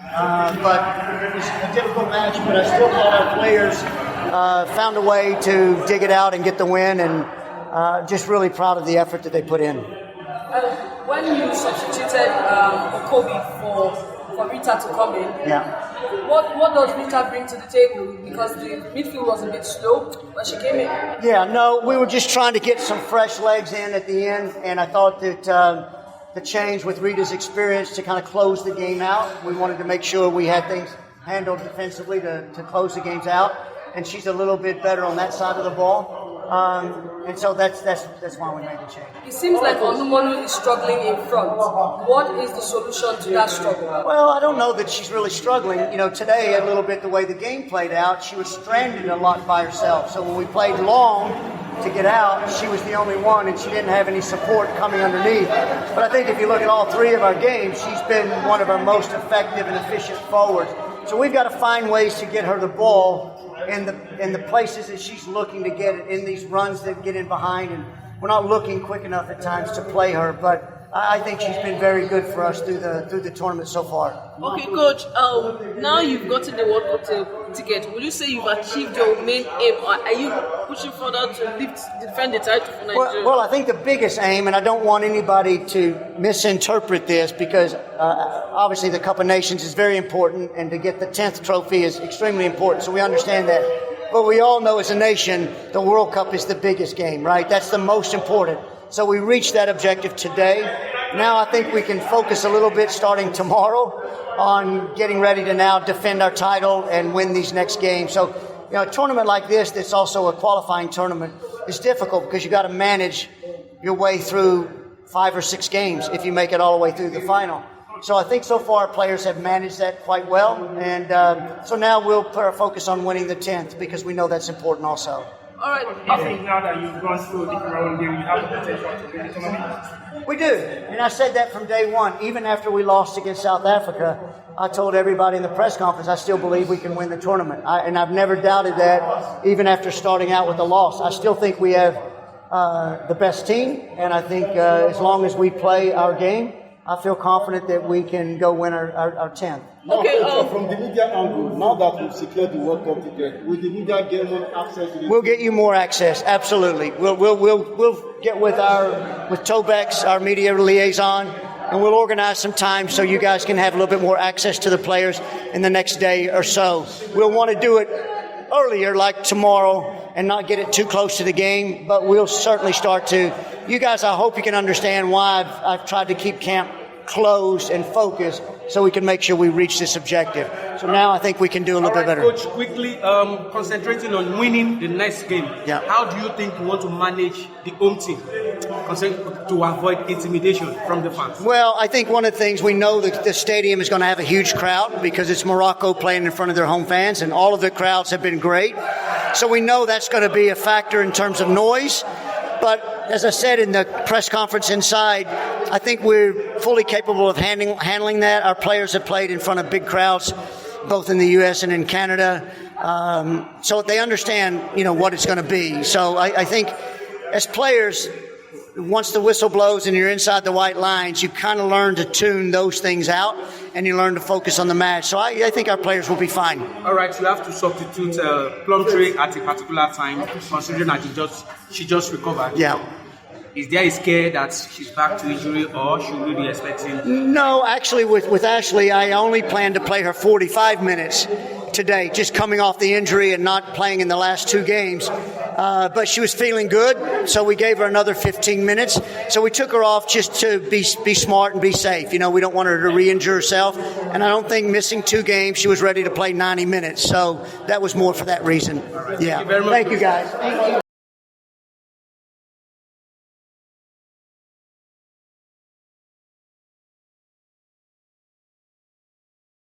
But it was a difficult match, but I still thought our players found a way to dig it out and get the win, and just really proud of the effort that they put in. When you substituted Okobi for Rita to come in, what does Rita bring to the table? Because the midfield was a bit slow when she came in. Yeah, no, we were just trying to get some fresh legs in at the end, and I thought that the change with Rita's experience to kind of close the game out, we wanted to make sure we had things handled defensively to close the games out, and she's a little bit better on that side of the ball. And so that's why we made the change. It seems like Onumonu is struggling in front. What is the solution to that struggle? Well, I don't know that she's really struggling. You know, today, a little bit the way the game played out, she was stranded a lot by herself. So when we played long to get out, she was the only one, and she didn't have any support coming underneath. But I think if you look at all three of our games, she's been one of our most effective and efficient forwards. So we've got to find ways to get her the ball in the places that she's looking to get it, in these runs that get in behind, and we're not looking quick enough at times to play her, but I think she's been very good for us through the tournament so far. Okay, Coach, now you've gotten the World Cup ticket. Will you say you've achieved your main aim, or are you pushing further to defend the title for Nigeria? Well, I think the biggest aim, and I don't want anybody to misinterpret this, because obviously the Cup of Nations is very important, and to get the 10th trophy is extremely important, so we understand that. But we all know as a nation, the World Cup is the biggest game, right? That's the most important. So we reached that objective today. Now I think we can focus a little bit starting tomorrow on getting ready to now defend our title and win these next games. So, you know, a tournament like this that's also a qualifying tournament is difficult because you got to manage your way through 5 or 6 games if you make it all the way through the final. So I think so far players have managed that quite well. And so now we'll put our focus on winning the 10th because we know that's important also. All right. I think now that you've gone through the round game, you have the potential to win the tournament. We do. And I said that from day one. Even after we lost against South Africa, I told everybody in the press conference I still believe we can win the tournament. And I've never doubted that, even after starting out with a loss. I still think we have the best team. And I think as long as we play our game, I feel confident that we can go win our 10th. Okay, from the media angle, now that we've secured the World Cup ticket, will the media get more access to the... We'll get you more access, absolutely. We'll get with Tobex, our media liaison, and we'll organize some time so you guys can have a little bit more access to the players in the next day or so. We'll want to do it earlier, like tomorrow, and not get it too close to the game, but we'll certainly start to. You guys, I hope you can understand why I've tried to keep camp closed and focused so we can make sure we reach this objective. So now I think we can do a little bit better. Coach, quickly, concentrating on winning the next game. Yeah. How do you think you want to manage the home team to avoid intimidation from the fans? Well, I think one of the things we know that the stadium is going to have a huge crowd because it's Morocco playing in front of their home fans, and all of the crowds have been great. So we know that's going to be a factor in terms of noise. But as I said in the press conference inside, I think we're fully capable of handling that. Our players have played in front of big crowds, both in the U.S. and in Canada. So they understand, what it's going to be. So I think as players, once the whistle blows and you're inside the white lines, you kind of learn to tune those things out and you learn to focus on the match. So I think our players will be fine. All right, you have to substitute Plumtree at a particular time, considering that she just recovered. Yeah. Is there a scare that she's back to injury, or should we be expecting? No, actually, with Ashley, I only plan to play her 45 minutes today, just coming off the injury and not playing in the last 2 games. But she was feeling good, so we gave her another 15 minutes. So we took her off just to be smart and be safe. We don't want her to re-injure herself. And I don't think missing 2 games, she was ready to play 90 minutes. So that was more for that reason. Right. Yeah. Thank you very much. Thank you, guys. Thank you.